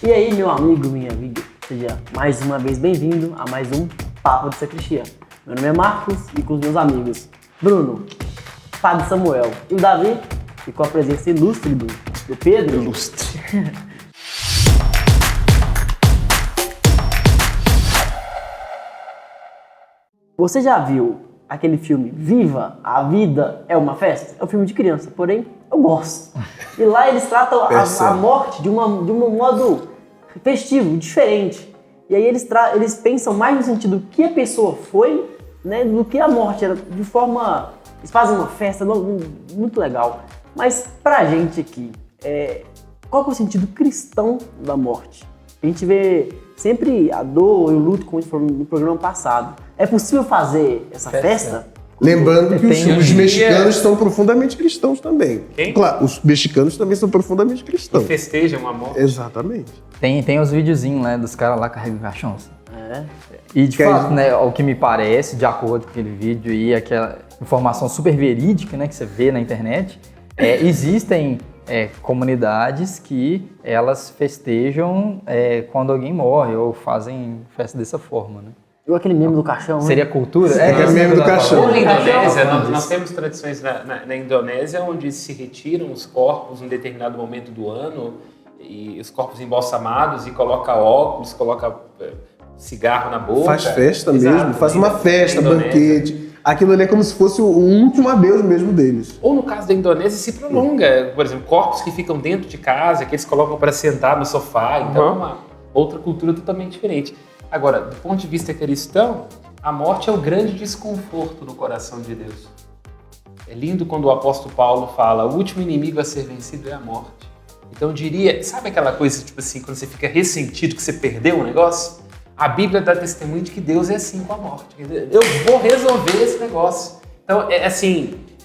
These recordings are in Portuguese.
E aí, meu amigo, minha amiga, seja mais uma vez bem-vindo a mais um Papo de Sacristia. Meu nome é Marcos e com os meus amigos Bruno, Padre Samuel e o Davi, e com a presença ilustre do Pedro. Ilustre. Você já viu aquele filme Viva, a Vida é uma Festa? É um filme de criança, porém eu gosto. E lá eles tratam a morte de um modo festivo, diferente. E aí eles pensam mais no sentido que a pessoa foi, né, do que a morte. De forma... Eles fazem uma festa muito legal. Mas pra gente aqui, qual que é o sentido cristão da morte? A gente vê sempre a dor e o luto, como a gente falou no programa passado. É possível fazer essa festa? Lembrando que os mexicanos são profundamente cristãos também. Quem? Claro, os mexicanos também são profundamente cristãos. Que festejam a morte. Exatamente. Tem os videozinhos, né, dos caras lá carregando caixões. É. E de fato, né, o que me parece, de acordo com aquele vídeo e aquela informação super verídica, né, que você vê na internet, existem comunidades que elas festejam quando alguém morre ou fazem festa dessa forma, né? Ou aquele meme do caixão, Seria né? cultura? É meme do caixão. Na Indonésia, nós temos tradições na Indonésia onde se retiram os corpos em um determinado momento do ano, e os corpos embalsamados, e coloca óculos, coloca cigarro na boca. Faz festa Exato, mesmo, faz uma festa, na Indonésia. banquete. Aquilo ali é como se fosse o último adeus mesmo deles. Ou no caso da Indonésia se prolonga, por exemplo, corpos que ficam dentro de casa, que eles colocam para sentar no sofá, então é uma outra cultura totalmente diferente. Agora, do ponto de vista cristão, a morte é o grande desconforto no coração de Deus. É lindo quando o apóstolo Paulo fala: o último inimigo a ser vencido é a morte. Então eu diria, sabe aquela coisa, tipo assim, quando você fica ressentido que você perdeu um negócio? A Bíblia dá testemunho de que Deus é assim com a morte. Eu vou resolver esse negócio. Então,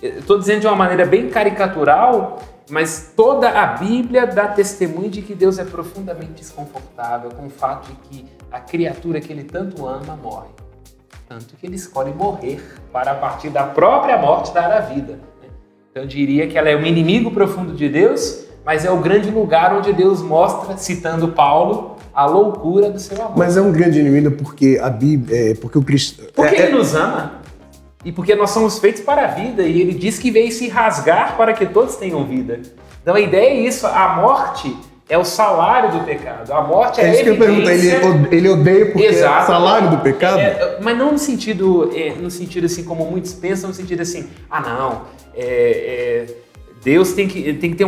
estou dizendo de uma maneira bem caricatural, mas toda a Bíblia dá testemunho de que Deus é profundamente desconfortável com o fato de que a criatura que Ele tanto ama morre. Tanto que Ele escolhe morrer para, a partir da própria morte, dar a vida. Então eu diria que ela é um inimigo profundo de Deus, mas é o grande lugar onde Deus mostra, citando Paulo, a loucura do seu amor. Mas é um grande inimigo porque a Bíblia, porque o cristão... Porque Ele nos ama e porque nós somos feitos para a vida, e Ele diz que veio se rasgar para que todos tenham vida. Então a ideia é isso, a morte é o salário do pecado. A morte é a isso que eu pergunto, ele odeia porque é o salário do pecado? Mas não no sentido assim como muitos pensam, no sentido assim, Deus tem que ter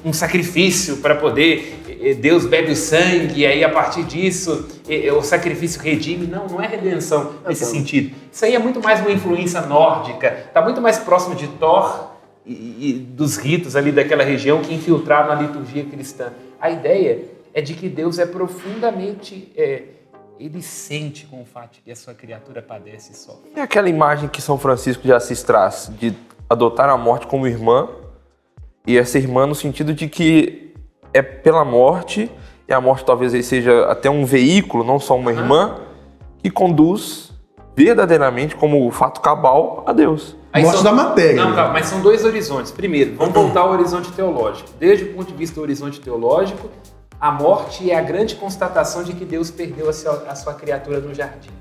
um sacrifício para poder... Deus bebe o sangue e aí a partir disso o sacrifício redime. Não é redenção nesse sentido. Isso aí é muito mais uma influência nórdica. Está muito mais próximo de Thor e dos ritos ali daquela região que infiltraram na liturgia cristã. A ideia é de que Deus é profundamente... Ele sente com o fato de que a sua criatura padece e sofre. E aquela imagem que São Francisco de Assis traz de adotar a morte como irmã, e essa irmã no sentido de que é pela morte, e a morte talvez aí seja até um veículo, não só uma irmã, que conduz verdadeiramente como fato cabal a Deus. Morte da matéria. Não, calma, mas são dois horizontes. Primeiro, vamos voltar ao horizonte teológico. Desde o ponto de vista do horizonte teológico, a morte é a grande constatação de que Deus perdeu a sua criatura no jardim.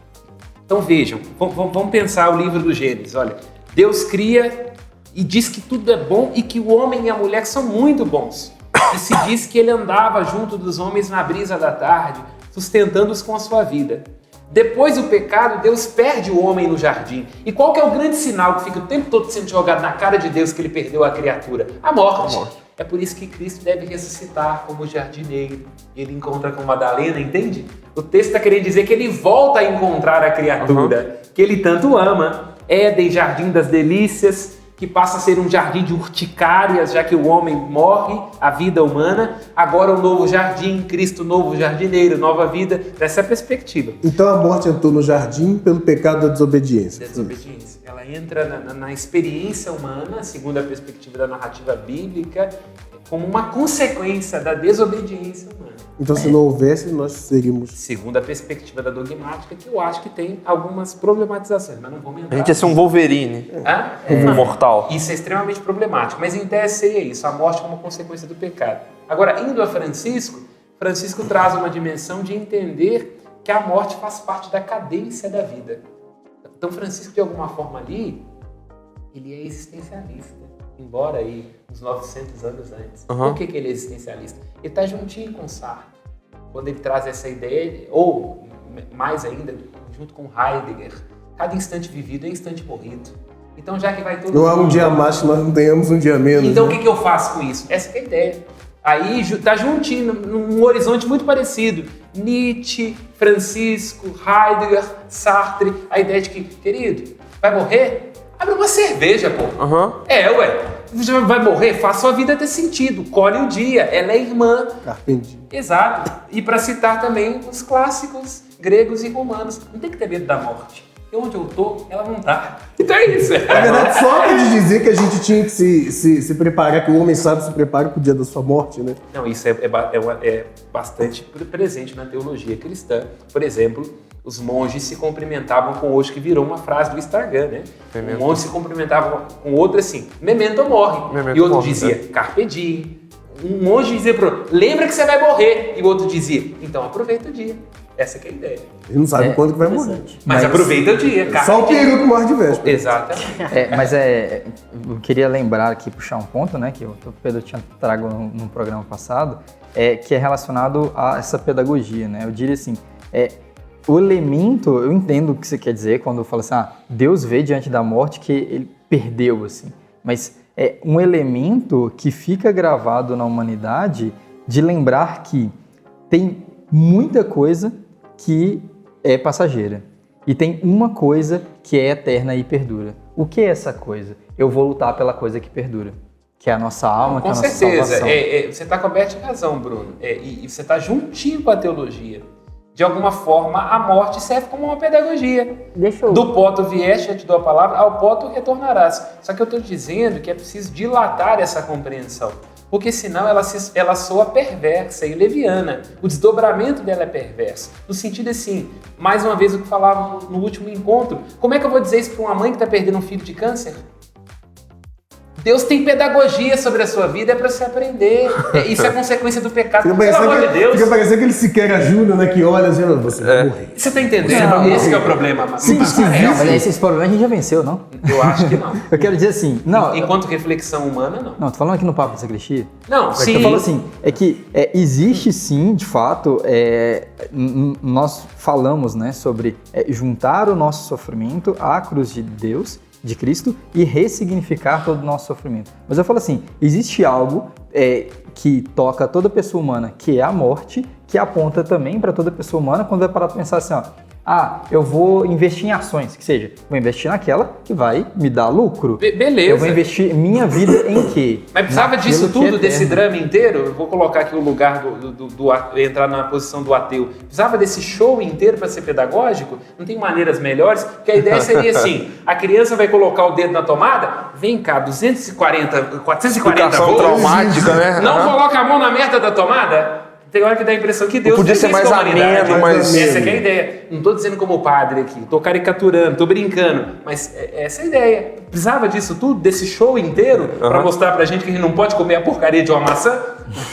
Então vejam, vamos pensar o livro do Gênesis. Olha, Deus cria e diz que tudo é bom e que o homem e a mulher são muito bons. E se diz que ele andava junto dos homens na brisa da tarde, sustentando-os com a sua vida. Depois do pecado, Deus perde o homem no jardim. E qual que é o grande sinal que fica o tempo todo sendo jogado na cara de Deus que ele perdeu a criatura? A morte. É por isso que Cristo deve ressuscitar como jardineiro. Ele encontra com Madalena, entende? O texto está querendo dizer que ele volta a encontrar a criatura que ele tanto ama. Éden, jardim das delícias, que passa a ser um jardim de urticárias, já que o homem morre, a vida humana. Agora um novo jardim, Cristo novo jardineiro, nova vida, dessa perspectiva. Então a morte entrou no jardim pelo pecado da desobediência. Ela entra na experiência humana, segundo a perspectiva da narrativa bíblica, como uma consequência da desobediência humana. Então, se não houvesse, nós seríamos... Segundo a perspectiva da dogmática, que eu acho que tem algumas problematizações, mas não vamos entrar. A gente ia ser um Wolverine, um mortal. Isso é extremamente problemático, mas em tese seria isso, a morte como consequência do pecado. Agora, indo a Francisco Francisco traz uma dimensão de entender que a morte faz parte da cadência da vida. Então Francisco, de alguma forma ali, ele é existencialista, embora aí uns 900 anos antes. Por que ele é existencialista? Ele está juntinho com Sartre, quando ele traz essa ideia, ou mais ainda, junto com Heidegger, cada instante vivido é instante morrido. Então já que vai todo Não há um dia mais que nós não tenhamos um dia menos. Então né? o que eu faço com isso? Essa é a ideia. Aí tá juntinho, num horizonte muito parecido. Nietzsche, Francisco, Heidegger, Sartre. A ideia de que, querido, vai morrer? Abre uma cerveja, pô. Você vai morrer? Faça sua vida ter sentido. Colhe o dia. Ela é irmã. Carpe diem. Exato. E para citar também os clássicos gregos e romanos. Não tem que ter medo da morte. E onde eu tô, ela não tá. Então é isso. Na verdade, só de dizer que a gente tinha que se preparar, que o homem sábio se prepara para o dia da sua morte, né? Não, isso é bastante presente na teologia cristã. Por exemplo, os monges se cumprimentavam com hoje, que virou uma frase do Instagram, né? Um monge se cumprimentava com outro assim, memento morre. Memento e outro morre, dizia, né? carpe diem. Um monge dizia pro outro, lembra que você vai morrer. E o outro dizia, então aproveita o dia. Essa que é a ideia. Ele não sabe quando que vai morrer. Mas aproveita o dia, cara. Só o período morre de véspera. Exatamente. Eu queria lembrar aqui, puxar um ponto, né, que o Pedro tinha trago num programa passado, que é relacionado a essa pedagogia, né? Eu diria assim, o elemento, eu entendo o que você quer dizer quando fala assim, Deus vê diante da morte que ele perdeu, assim, mas é um elemento que fica gravado na humanidade de lembrar que tem muita coisa que é passageira e tem uma coisa que é eterna e perdura. O que é essa coisa? Eu vou lutar pela coisa que perdura, que é a nossa alma, que é a nossa salvação. Você está coberto de razão, Bruno. E você está juntinho com a teologia. De alguma forma, a morte serve como uma pedagogia. Do pó tu vieste, eu te dou a palavra, ao pó tu retornarás. Só que eu estou dizendo que é preciso dilatar essa compreensão. Porque senão ela soa perversa e leviana. O desdobramento dela é perverso. No sentido assim, mais uma vez o que falava no último encontro, como é que eu vou dizer isso para uma mãe que está perdendo um filho de câncer? Deus tem pedagogia sobre a sua vida, é para você aprender. Isso é consequência do pecado. Pelo amor de Deus. Fica parecendo aquele Siqueira Júnior, né, que olha assim, você vai morrer. Você tá entendendo? Esse que é o problema. Sim, mas esses problemas a gente já venceu, não? Eu acho que não. Eu quero dizer assim, não. Enquanto reflexão humana, não. Não, tô falando aqui no Papo de Sacristia. Não, sim. Eu falo assim, existe sim, de fato, nós falamos, né, sobre juntar o nosso sofrimento à cruz de Deus, de Cristo, e ressignificar todo o nosso sofrimento. Mas eu falo assim, existe algo que toca toda pessoa humana, que é a morte, que aponta também para toda pessoa humana quando vai parar para pensar assim, eu vou investir em ações, que seja, vou investir naquela que vai me dar lucro. Beleza. Eu vou investir minha vida em quê? Mas precisava disso tudo, desse drama inteiro? Eu vou colocar aqui o lugar entrar na posição do ateu. Precisava desse show inteiro para ser pedagógico? Não tem maneiras melhores? Porque a ideia seria assim, a criança vai colocar o dedo na tomada, vem cá, 440 Educação volts. traumática, né? Não coloca a mão na merda da tomada? Tem hora que dá a impressão que Deus podia ser mais ameno, mas... Essa é a ideia. Não estou dizendo como padre aqui, estou caricaturando, estou brincando, mas essa é a ideia. Precisava disso tudo, desse show inteiro, para mostrar pra gente que a gente não pode comer a porcaria de uma maçã?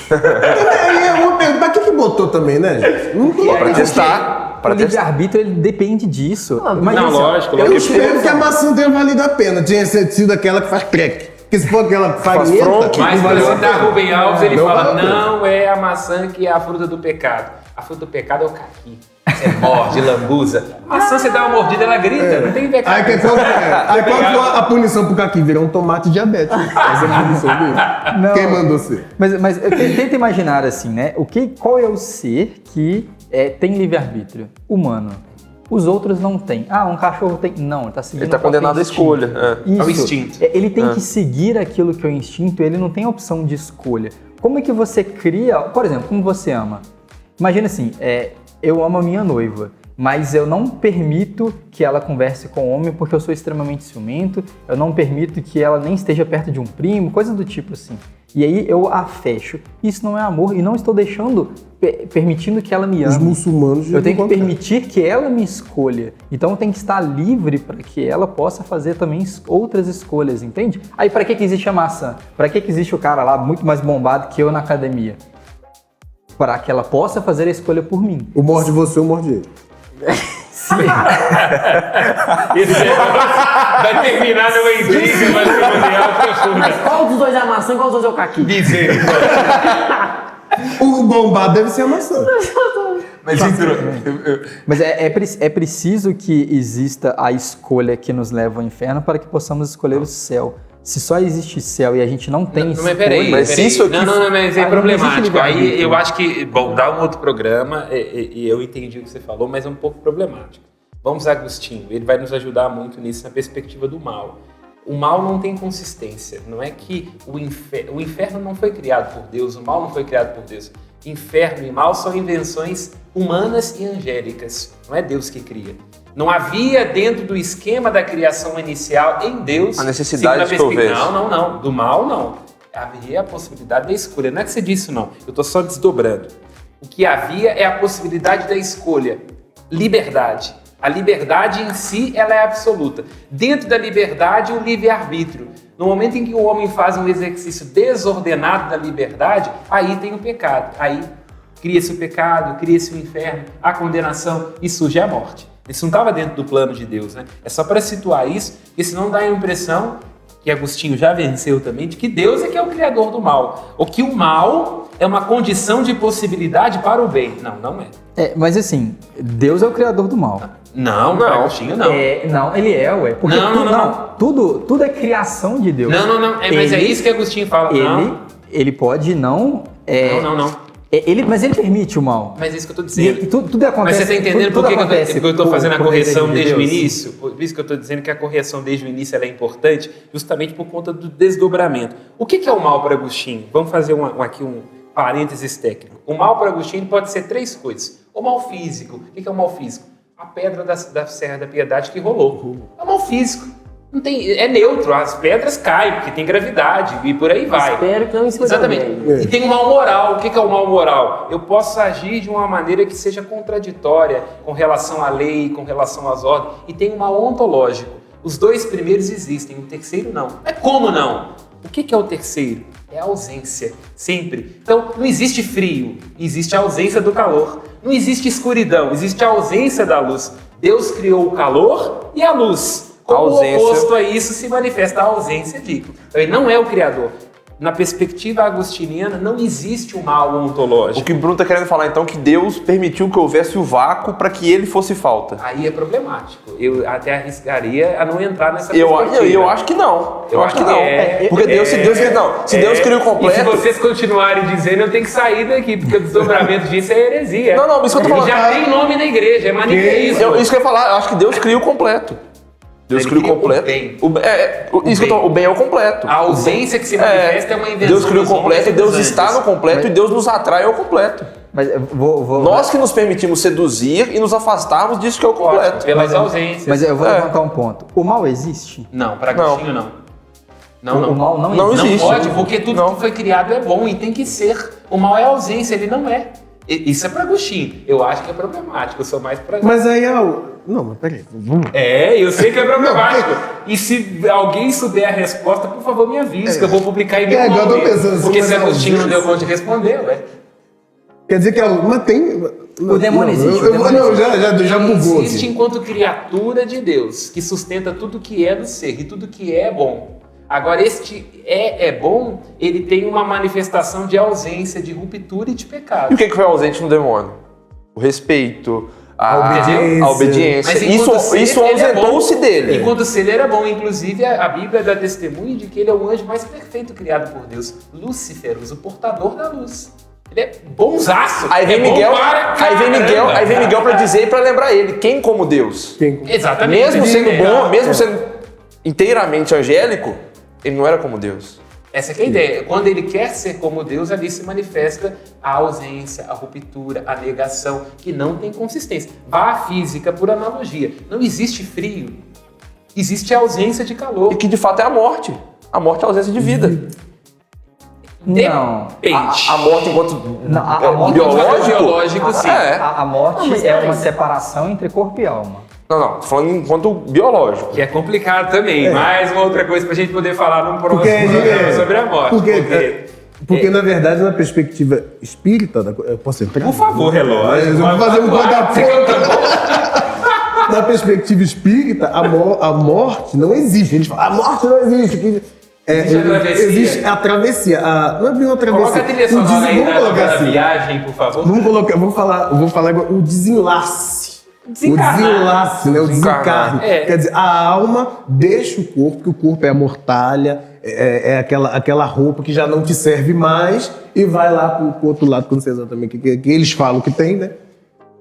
Pra que botou também, né, gente? Não pra testar. O livre-arbítrio, ele depende disso. Não, lógico. Eu espero que a maçã tenha valido a pena. Tinha sido aquela que faz crack. Porque se for aquela farinhenta... Mas para citar Rubem Alves, ele fala, não é a maçã que é a fruta do pecado. A fruta do pecado é o caqui. Você morde, lambuza. A maçã, você dá uma mordida, ela grita, não tem pecado. Aí qual foi a punição pro caqui? Virou um tomate diabético. Essa é a punição dele. Não. Quem mandou ser? Mas tenta imaginar assim, né? Qual é o ser que tem livre-arbítrio? Humano. Os outros não têm. Um cachorro tem. Não, ele está seguindo. Ele está condenado à escolha. Isso. É o instinto. Ele tem que seguir aquilo que é o instinto, ele não tem opção de escolha. Como é que você cria, por exemplo, como você ama? Imagina assim, eu amo a minha noiva, mas eu não permito que ela converse com homem porque eu sou extremamente ciumento, eu não permito que ela nem esteja perto de um primo, coisa do tipo assim. E aí eu a fecho. Isso não é amor e não estou permitindo que ela me ame. Os muçulmanos... Eu tenho que permitir que ela me escolha. Então eu tenho que estar livre para que ela possa fazer também outras escolhas, entende? Aí para que existe a maçã? Para que existe o cara lá muito mais bombado que eu na academia? para que ela possa fazer a escolha por mim. O morde você, o morde ele. Esse vai terminar numa intriga matrimonial profunda. Mas qual dos dois é a maçã e qual dos dois é o caqui? Misericórdia. O bombado deve ser a maçã. Mas Mas é preciso que exista a escolha que nos leva ao inferno para que possamos escolher o céu. Se só existe céu e a gente não tem escolha... Mas peraí, Mas isso aqui- não, mas é Aí não problemático. existe Aí livre-arbítrio. eu acho que, bom, dá um outro programa e eu entendi o que você falou, mas é um pouco problemático. Vamos a Agostinho, ele vai nos ajudar muito nisso na perspectiva do mal. O mal não tem consistência, não é que o inferno não foi criado por Deus, o mal não foi criado por Deus. Inferno e mal são invenções humanas e angélicas, não é Deus que cria. Não havia dentro do esquema da criação inicial em Deus... A necessidade de talvez. Não. Do mal, não. Havia a possibilidade da escolha. Não é que você disse, não. Eu estou só desdobrando. O que havia é a possibilidade da escolha. Liberdade. A liberdade em si, ela é absoluta. Dentro da liberdade, o livre-arbítrio. No momento em que o homem faz um exercício desordenado da liberdade, aí tem o pecado. Aí cria-se o pecado, cria-se o inferno, a condenação e surge a morte. Isso não estava dentro do plano de Deus, né? É só para situar isso, porque senão dá a impressão, que Agostinho já venceu também, de que Deus é que é o criador do mal. Ou que o mal é uma condição de possibilidade para o bem. Não, não é. Mas assim, Deus é o criador do mal. Não, Agostinho não. Não, ele é, ué. Porque Não. Tudo é criação de Deus. Não. Mas é isso que Agostinho fala. Ele pode não... Não. Mas ele permite o mal. Mas é isso que eu estou dizendo. E tudo acontece. Mas você está entendendo por que eu estou fazendo a correção desde o Deus. início? Por isso que eu estou dizendo que a correção desde o início ela é importante, justamente por conta do desdobramento. O que é o mal para Agostinho? Vamos fazer aqui um parênteses técnico. O mal para Agostinho pode ser três coisas. O mal físico. O que é o mal físico? A pedra da Serra da Piedade que rolou. É o mal físico. Não tem, é neutro, as pedras caem, porque tem gravidade e por aí vai. Espero que não escolha. Exatamente. E tem o mal moral. O que é o mal moral? Eu posso agir de uma maneira que seja contraditória com relação à lei, com relação às ordens. E tem o mal ontológico. Os dois primeiros existem, o terceiro não. Mas como não? O que é o terceiro? É a ausência, sempre. Então, não existe frio, existe a ausência do calor. Não existe escuridão, existe a ausência da luz. Deus criou o calor e a luz. Como o oposto a isso se manifesta a ausência de. Então, ele não é o criador. Na perspectiva agostiniana, não existe o mal ontológico. O que o Bruno está querendo falar, então, que Deus permitiu que houvesse o vácuo para que ele fosse falta. Aí é problemático. Eu até arriscaria a não entrar nessa perspectiva. Eu acho que não. Eu acho que não. Porque Deus, se Deus criou o completo... E se vocês continuarem dizendo, eu tenho que sair daqui, porque o desdobramento disso é heresia. Não, isso que eu tô falando. Já tem nome na igreja, é maniqueísmo. Isso que eu ia falar, eu acho que Deus cria o completo. Deus cria o completo. O bem é o completo. A ausência que se manifesta é uma invenção. Deus cria o completo, Deus está no completo e Deus nos atrai ao completo. Mas Nós que nos permitimos seduzir e nos afastarmos disso que é o completo. Pelas ausências. Mas eu vou levantar um ponto. O mal existe? Não, para Agostinho não. O mal não existe. Não pode, porque tudo que foi criado é bom e tem que ser. O mal é ausência, ele não é. Isso é para Agostinho. Eu acho que é problemático, eu sou mais para... Mas aí Não, mas peraí. Eu sei que é problemático. E se alguém souber a resposta, por favor, me avise, que eu vou publicar em meu nome. Porque se Agostinho não deu conta de responder, ué. Quer dizer que mas tem... O demônio existe. Já bugou. Existe enquanto criatura de Deus, que sustenta tudo que é do ser e tudo que é bom. Agora, este é bom, ele tem uma manifestação de ausência, de ruptura e de pecado. E o que foi ausente no demônio? O respeito, a obediência. Mas Isso ausentou-se dele. Enquanto ser ele era bom, inclusive a Bíblia dá testemunho de que ele é o anjo mais perfeito criado por Deus. Lúcifer, o portador da luz. Ele é bonzaço. Aí vem Miguel para dizer e para lembrar ele, quem como Deus? Exatamente. Mesmo sendo bom, mesmo sendo inteiramente angélico, ele não era como Deus. Essa é a ideia. Quando ele quer ser como Deus, ali se manifesta a ausência, a ruptura, a negação, que não tem consistência. Vá à física por analogia. Não existe frio. Existe a ausência de calor. E que de fato é a morte. A morte é a ausência de vida. Não. A morte enquanto biológico, sim. A morte é uma separação entre corpo e alma. Não, tô falando enquanto biológico. Que é complicado também. Mais uma outra coisa pra gente poder falar num próximo programa sobre a morte. Porque Porque, na verdade, na perspectiva espírita, eu posso entrar? Por favor, relógio. Eu vou fazer um conta-ponta. Na perspectiva espírita, a morte não existe. Eles falam, a morte não existe. Existe a travessia. Não é bem uma travessia. Coloca a trilha sonora aí da viagem, por favor. Vou falar agora o desenlace. O desenlace, né? O desencarne. Quer dizer, a alma deixa o corpo, que o corpo é a mortalha, é aquela roupa que já não te serve mais, e vai lá pro outro lado, que eu não sei exatamente o que eles falam que tem, né?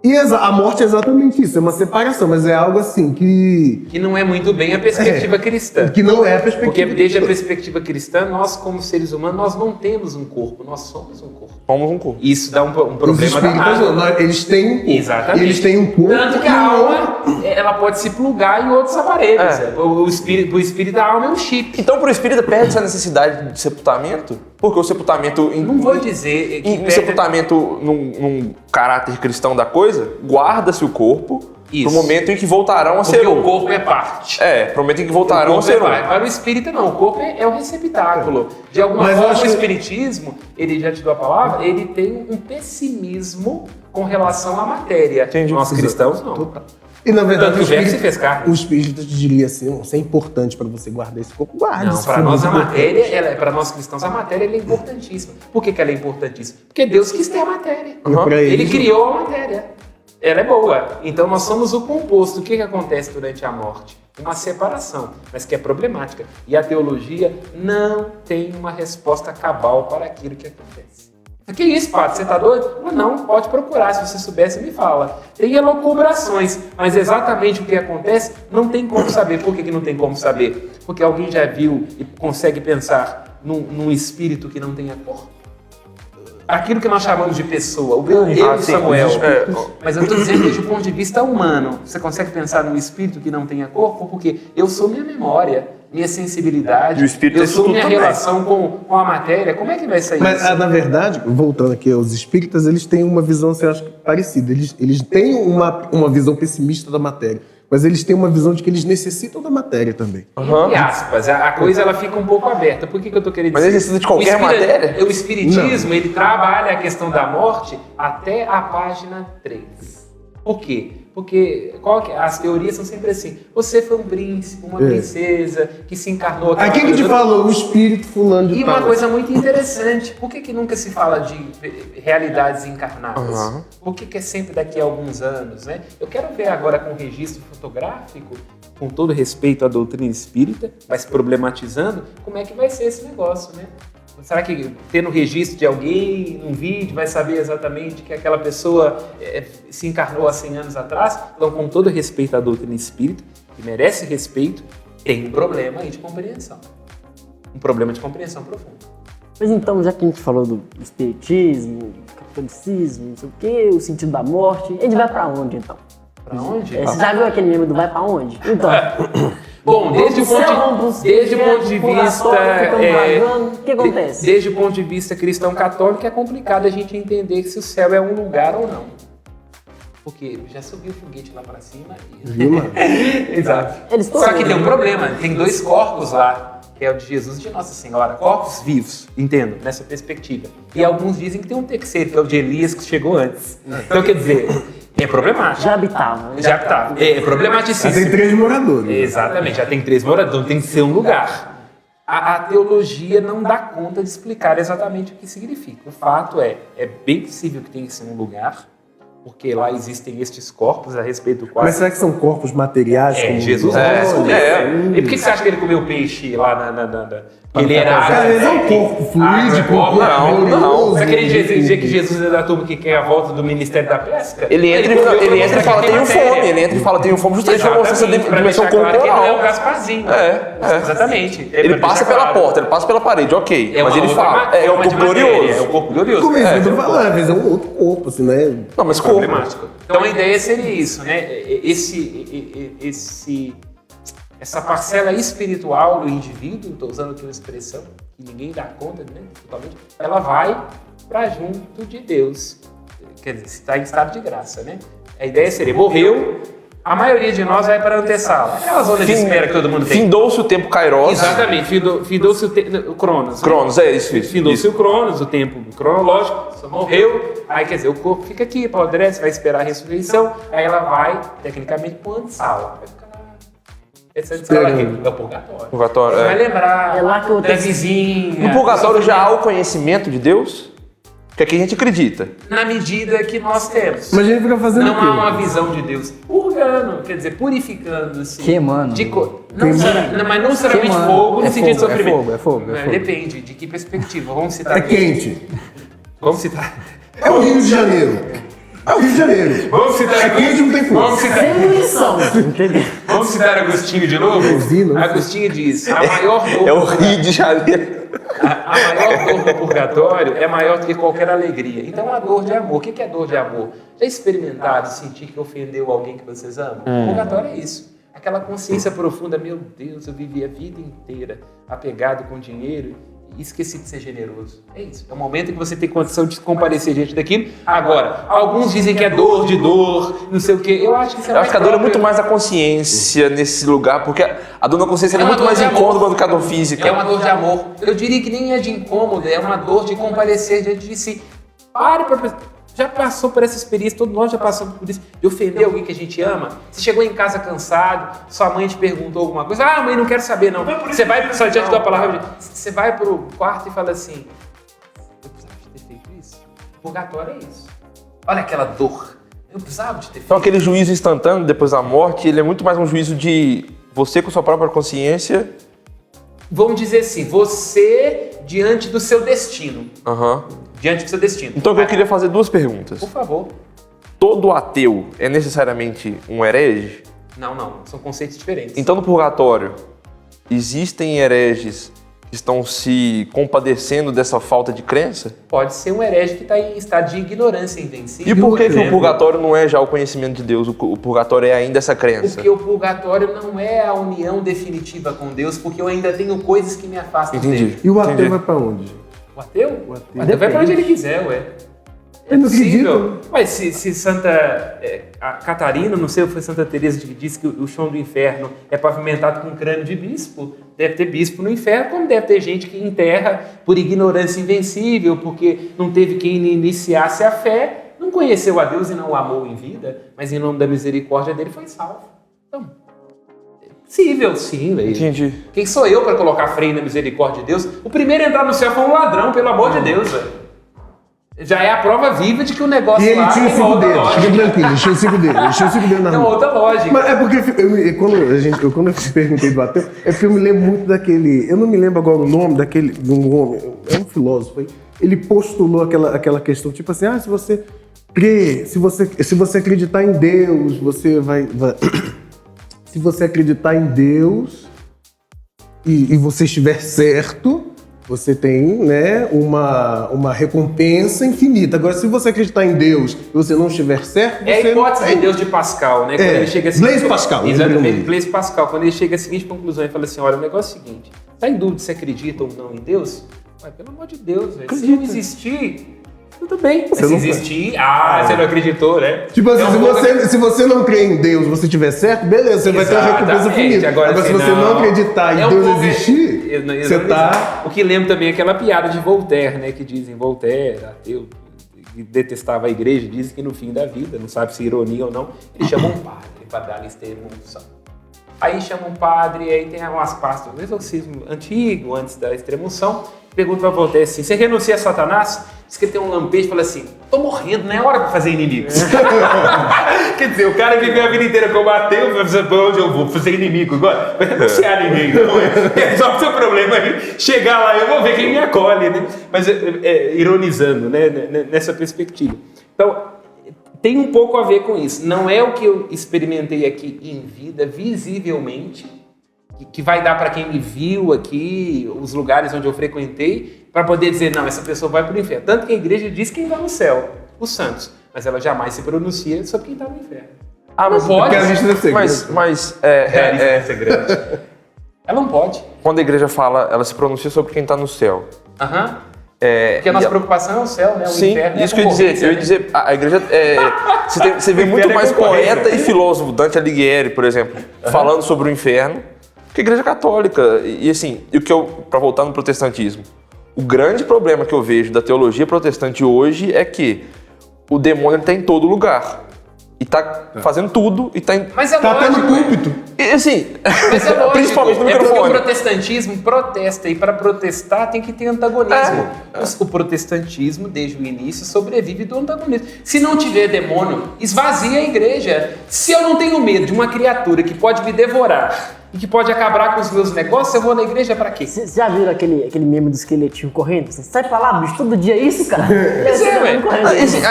E a morte é exatamente isso, é uma separação, mas é algo assim que não é muito bem a perspectiva cristã. Que não é a perspectiva Porque desde a perspectiva cristã, nós como seres humanos, nós não temos um corpo, nós somos um corpo. Somos um corpo. Isso dá um problema os espíritos danado. Eles têm um corpo. Exatamente. Eles têm um corpo. Tanto que a alma, ela pode se plugar em outros aparelhos. O espírito da alma é um chip. Então, pro espírita perde essa necessidade de sepultamento? Porque o sepultamento... Não vou dizer que em sepultamento num caráter cristão da coisa, guarda-se o corpo pro momento em que voltarão a ser Porque o corpo é parte. pro momento em que voltarão a ser Para o espírita não, o corpo é o receptáculo. De alguma forma, o espiritismo, ele já te deu a palavra, ele tem um pessimismo com relação à matéria. Entendi. Nós cristãos não. Total. E na verdade, Tanto que o verbo se fez carne. O espírito te diria assim, isso é importante para você guardar esse corpo, guarde. Não, para nós a matéria, para nós cristãos, a matéria ela é importantíssima. Por que ela é importantíssima? Porque Deus quis ter a matéria. Ele criou a matéria. Ela é boa. Então nós somos o composto. O que acontece durante a morte? Uma separação, mas que é problemática. E a teologia não tem uma resposta cabal para aquilo que acontece. Que isso, Pato? Você tá doido? Não, pode procurar. Se você soubesse, me fala. Tem elucubrações, mas exatamente o que acontece não tem como saber. Por que não tem como saber? Porque alguém já viu e consegue pensar num espírito que não tenha corpo? Aquilo que nós chamamos de pessoa, o eu Samuel. Mas eu estou dizendo desde o ponto de vista humano. Você consegue pensar num espírito que não tenha corpo? Porque eu sou minha memória, minha sensibilidade, eu sou minha relação com a matéria. Como é que vai sair Mas, isso? na verdade, voltando aqui aos espíritas, eles têm uma visão, eu acho, parecida. Eles têm uma visão pessimista da matéria. Mas eles têm uma visão de que eles necessitam da matéria também. Entre aspas, a coisa ela fica um pouco aberta. Por que eu estou querendo dizer? Mas ele necessita de qualquer matéria? O espiritismo, ele trabalha a questão da morte até a página 3. Por quê? Porque as teorias são sempre assim. Você foi um príncipe, uma princesa que se encarnou... Aí quem que te falou? O espírito fulano de E tal. uma coisa muito interessante, por que nunca se fala de realidades encarnadas? Por que é sempre daqui a alguns anos, né? Eu quero ver agora com registro fotográfico, com todo respeito à doutrina espírita, mas problematizando, como é que vai ser esse negócio, né? Será que tendo registro de alguém, um vídeo, vai saber exatamente que aquela pessoa se encarnou há 100 anos atrás? Então, com todo respeito à doutrina espírita, que merece respeito, tem um problema aí de compreensão. Um problema de compreensão profunda. Mas então, já que a gente falou do espiritismo, do catolicismo, não sei o quê, o sentido da morte, a gente vai pra onde então? Pra onde? Você já viu aquele meme do vai pra onde? Então... Bom, desde o ponto de vista... O que acontece? Desde o ponto de vista cristão católico, é complicado a gente entender se o céu é um lugar ou não. Porque já subiu o foguete lá pra cima e... Viu, mano? Exato. Só que tem um problema, tem 2 corpos lá, que é o de Jesus e de Nossa Senhora. Corpos vivos, entendo, nessa perspectiva. E alguns dizem que tem um terceiro, que é o de Elias, que chegou antes. Então, quer dizer... É problemático. Já habitava. Já habitava. É problematicíssimo. Já tem 3 moradores. Exatamente, já tem 3 moradores, então tem que ser um lugar. A teologia não dá conta de explicar exatamente o que significa. O fato é bem possível que tenha que ser um lugar, porque lá existem estes corpos a respeito do qual... Mas será que são corpos materiais? como Jesus E por que você acha que ele comeu peixe lá ele era... Cara, ele é um corpo fluídico, Não. Você quer dizer que Jesus é da turma que quer a volta do Ministério da Pesca? Ele entra e fala, tenho fome. Ele entra e fala, tenho fome, justamente para mostrar essa dimensão corporal. Que não é o corporal. Gasparzinho. Exatamente. Ele passa pela porta, ele passa pela parede, ok. Mas ele fala, é o corpo glorioso. É o corpo glorioso. Como eu tô falando, às vezes é um outro corpo, assim, né? Não, mas corpo. Problemático. Então a ideia seria isso, né? Essa parcela espiritual do indivíduo, estou usando aqui uma expressão que ninguém dá conta, né? Totalmente, ela vai para junto de Deus. Quer dizer, está em estado de graça, né? A ideia seria, morreu, A maioria de nós vai para a antessala. Aquela zona de espera que todo mundo tem. Findou-se o tempo Kairos. Exatamente, findou-se o Cronos. Cronos, é isso. Findou-se o Cronos, o tempo cronológico, você morreu, aí quer dizer, o corpo fica aqui, apodrece, vai esperar a ressurreição, aí ela vai, tecnicamente, para a antessala. Vai ficar lá. Essa antessala aqui é o purgatório. Purgatório, Você vai lembrar É lá que eu da tenho- vizinha. No purgatório já há o conhecimento de Deus? Que aqui a gente acredita. Na medida que nós temos. Mas a gente fica fazendo Não o quê? há uma visão de Deus purgando, quer dizer, purificando-se. Queimando. Mas não necessariamente Queimando. fogo no É sentido de fogo, é sofrimento. fogo, é fogo, é fogo. Depende de que perspectiva. Vamos citar. É quente. Vamos citar. É o Rio de Janeiro. É o Rio de Janeiro. Vamos citar É quente, não tem Vamos fogo. citar, Demolição, entendeu? vamos citar Agostinho de novo? Usina, Agostinho diz: a maior dor, É o Rio de Janeiro. a maior dor do purgatório é maior do que qualquer alegria. Então, a dor de amor. O que é dor de amor? Já experimentaram sentir que ofendeu alguém que vocês amam? O purgatório é isso. Aquela consciência profunda: meu Deus, eu vivi a vida inteira apegado com dinheiro e esqueci de ser generoso. É isso. É o momento em que você tem condição de comparecer diante daquilo. Agora, alguns dizem que é dor de dor, não sei o quê. Eu acho que isso é Eu acho que a dor é próprio. muito mais a consciência nesse lugar, porque a dor na consciência é uma muito dor mais de amor. incômoda do que a dor física. É uma dor de amor. Eu diria que nem é de incômodo, é uma dor de comparecer diante de si. Pare para... Já passou por essa experiência, todos nós já passamos por isso, de ofender alguém que a gente ama. Você chegou em casa cansado, sua mãe te perguntou alguma coisa, mãe, não quero saber não. Você vai, só diante da palavra, você vai pro quarto e fala assim, eu precisava de ter feito isso? Purgatório é isso. Olha aquela dor. Eu precisava de ter feito. Então aquele juízo instantâneo depois da morte, ele é muito mais um juízo de você com sua própria consciência. Vamos dizer assim, você diante do seu destino. Aham. Diante do seu destino. Então eu queria fazer duas perguntas. Por favor. Todo ateu é necessariamente um herege? Não. São conceitos diferentes. Então no purgatório, existem hereges que estão se compadecendo dessa falta de crença? Pode ser um herege que está em estado de ignorância invencível. E por que o exemplo. purgatório não é já o conhecimento de Deus? O purgatório é ainda essa crença? Porque o purgatório não é a união definitiva com Deus, porque eu ainda tenho coisas que me afastam Entendi. dele. E o ateu Entendi. vai pra onde? O ateu? O ateu vai para onde ele quiser, ué. Eu não Possível. acredito. Mas se Santa a Catarina, não sei se foi Santa Teresa que disse que o chão do inferno é pavimentado com crânio de bispo, deve ter bispo no inferno, como deve ter gente que enterra por ignorância invencível, porque não teve quem iniciasse a fé, não conheceu a Deus e não o amou em vida, mas em nome da misericórdia dele foi salvo. Então, é possível sim, velho. Entendi. Quem sou eu para colocar freio na misericórdia de Deus? O primeiro a entrar no céu foi um ladrão, pelo amor de Deus, velho. Já é a prova viva de que o negócio E ele lá tinha tem uma 5 outra dedos, lógica. fica tranquilo, encheu 5 dedos, encheu 5 dedos na Tem uma mão. outra lógica. Mas é porque quando eu te perguntei do ateu, é porque eu me lembro muito daquele. Eu não me lembro agora o nome daquele. De um homem, é um filósofo aí. Ele postulou aquela questão, tipo assim, se você crê, se você acreditar em Deus, você vai se você acreditar em Deus e você estiver certo, você tem, né, uma recompensa infinita. Agora, se você acreditar em Deus e você não estiver certo, você É a hipótese não... de Deus de Pascal, né? Quando ele chega assim, Blaise Pascal. Exatamente, Blaise Pascal. Quando ele chega à seguinte conclusão, ele fala assim, olha, o negócio é o seguinte, tá em dúvida se acredita ou não em Deus? Ué, pelo amor de Deus, velho. Se não existir, tudo bem. Mas se não existir, você não acreditou, né? Tipo assim, Então, se você não crê em Deus, você estiver certo, beleza, você vai ter uma recompensa exatamente. infinita. Agora, se você não acreditar em Deus existir, você tá... O que lembra também aquela piada de Voltaire, né? Que dizem, Voltaire, ateu, que detestava a igreja, dizem que no fim da vida, não sabe se ironia ou não, ele chama um padre para dar-lhe extrema-unção. Aí chama um padre, aí tem umas pastas do exorcismo antigo, antes da extrema-unção, pergunta para Voltaire assim, você renuncia a Satanás? Diz que ele tem um lampejo e fala assim, tô morrendo, não é hora para fazer inimigos. Quer dizer, o cara viveu a vida inteira como ateu, vai dizer, pra onde eu vou fazer inimigo agora? Vai renunciar a ninguém, não é? Resolve o seu problema aí, chegar lá, eu vou ver quem me acolhe, né? Mas ironizando, né, nessa perspectiva. Então, tem um pouco a ver com isso. Não é o que eu experimentei aqui em vida, visivelmente, que vai dar para quem me viu aqui, os lugares onde eu frequentei, para poder dizer, não, essa pessoa vai para o inferno. Tanto que a igreja diz quem vai no céu, os santos. Mas ela jamais se pronuncia sobre quem está no inferno. Ah, não pode. Porque a gente deve ser Mas Deve ser grande. Ela não pode. quando a igreja fala, ela se pronuncia sobre quem está no céu. Porque a nossa preocupação é o céu, né? O Sim, inferno é isso que eu ia dizer. concorrência, Eu ia dizer, a igreja Você vê muito mais poeta e filósofo, Dante Alighieri, por exemplo, falando sobre o inferno, que a Igreja Católica. E assim, para voltar no protestantismo, o grande problema que eu vejo da teologia protestante hoje é que o demônio está em todo lugar. E tá fazendo tudo e tá Mas é tá lógico, tendo púlpito. E, assim, Mas é lógico, principalmente no porque microfone. o protestantismo protesta, e para protestar tem que ter antagonismo. O protestantismo, desde o início, sobrevive do antagonismo. Se não tiver demônio, esvazia a igreja. Se eu não tenho medo de uma criatura que pode me devorar e que pode acabar com os meus negócios, eu vou na igreja para quê? Vocês já viram aquele meme do esqueletinho correndo? Você sai pra lá, bicho, todo dia é isso, cara?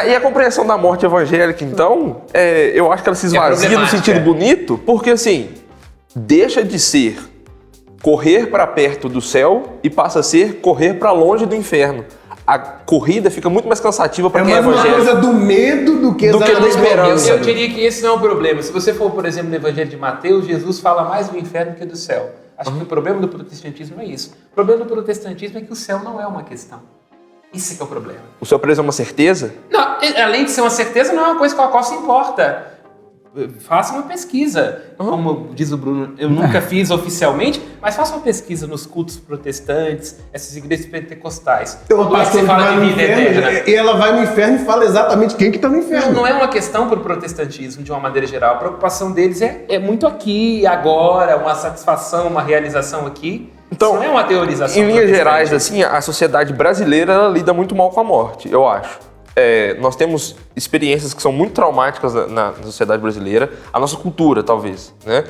E a compreensão da morte evangélica, então, eu acho que ela se esvazia no sentido bonito, porque assim, deixa de ser correr para perto do céu e passa a ser correr para longe do inferno. A corrida fica muito mais cansativa para quem é evangélico. É mais uma coisa do medo do que da esperança. Eu diria que esse não é o problema. Se você for, por exemplo, no Evangelho de Mateus, Jesus fala mais do inferno que do céu. Acho que o problema do protestantismo é isso. O problema do protestantismo é que o céu não é uma questão. Isso é que é o problema. O céu preso é uma certeza? Não, além de ser uma certeza, não é uma coisa com a qual se importa. Faça uma pesquisa. Como diz o Bruno, eu nunca fiz oficialmente, mas faça uma pesquisa nos cultos protestantes, essas igrejas pentecostais. Quando você fala de vida eterna. E ela vai no inferno e fala exatamente quem que está no inferno. Não é uma questão para o protestantismo, de uma maneira geral. A preocupação deles é muito aqui, agora, uma satisfação, uma realização aqui. Então, isso não é uma teorização. Em linhas gerais, assim, a sociedade brasileira ela lida muito mal com a morte, eu acho. Nós temos experiências que são muito traumáticas na sociedade brasileira, a nossa cultura, talvez, né?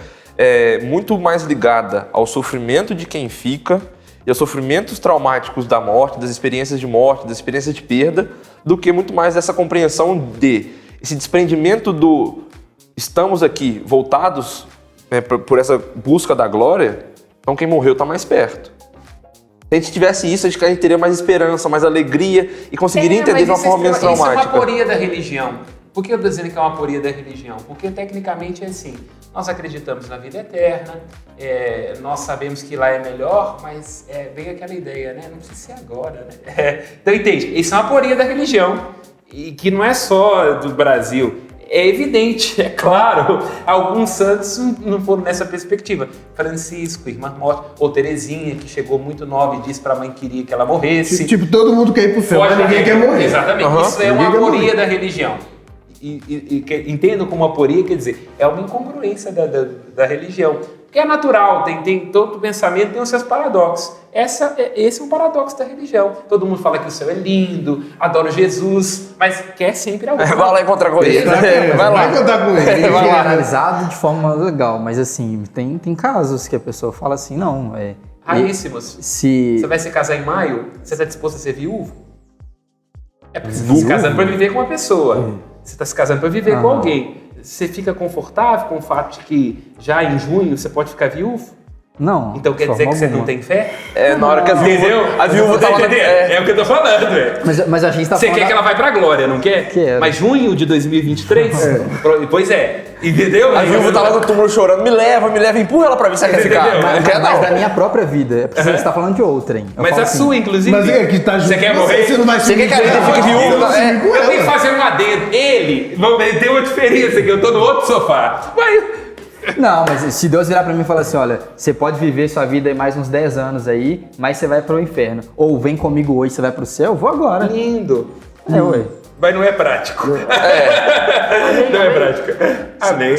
Muito mais ligada ao sofrimento de quem fica e aos sofrimentos traumáticos da morte, das experiências de morte, das experiências de perda, do que muito mais essa compreensão esse desprendimento do estamos aqui voltados, né, por essa busca da glória, então quem morreu está mais perto. Se a gente tivesse isso, a gente teria mais esperança, mais alegria e conseguiria entender de uma forma menos traumática. Isso é uma aporia da religião. Por que eu estou dizendo que é uma aporia da religião? Porque tecnicamente é assim, nós acreditamos na vida eterna, nós sabemos que lá é melhor, mas vem aquela ideia, né? Não precisa ser agora, né? Então entende, isso é uma aporia da religião, e que não é só do Brasil. É evidente, é claro, alguns santos não foram nessa perspectiva. Francisco, Irmã Morte, ou Terezinha, que chegou muito nova e disse para a mãe que queria que ela morresse. Tipo, todo mundo quer ir pro céu, mas ninguém quer morrer. Exatamente, isso é uma aporia da religião. E entendo como aporia, quer dizer, é uma incongruência da religião. Porque é natural, tem todo pensamento, tem os seus paradoxos. Esse é um paradoxo da religião. Todo mundo fala que o céu é lindo, adora Jesus, mas quer sempre algo. Vai lá encontrar com ele. Vai encontrar com ele. Vai analisado de forma legal, mas assim, tem casos que a pessoa fala assim, não, raríssimos. Você vai se casar em maio, você está disposto a ser viúvo? É porque você está se casando para viver com uma pessoa. Você está se casando para viver com alguém. Você fica confortável com o fato de que já em junho você pode ficar viúvo? Não. Então quer dizer que você não tem fé? Na hora que a viúva tá lá. É o que eu tô falando, velho. Mas a gente tá Você falando... quer que ela vai pra glória, não quer? Quero. Mas junho de 2023? Pois é. Entendeu? A viúva tá lá no túmulo chorando, me leva, empurra ela pra mim, você quer ficar? Mas da minha própria vida. É porque você tá falando de outrem. Mas a sua, inclusive. Mas é que tá junto. Você quer morrer? Você não vai Você quer que a gente fique viúva? Eu tenho que fazer um adendo. Tem uma diferença aqui, eu tô no outro sofá. Não, mas se Deus virar pra mim e falar assim, olha, você pode viver sua vida aí mais uns 10 anos aí, mas você vai pro inferno. Ou vem comigo hoje, você vai pro céu, eu vou agora. Lindo. Ué. Mas não é prático. Não é prático. Amém.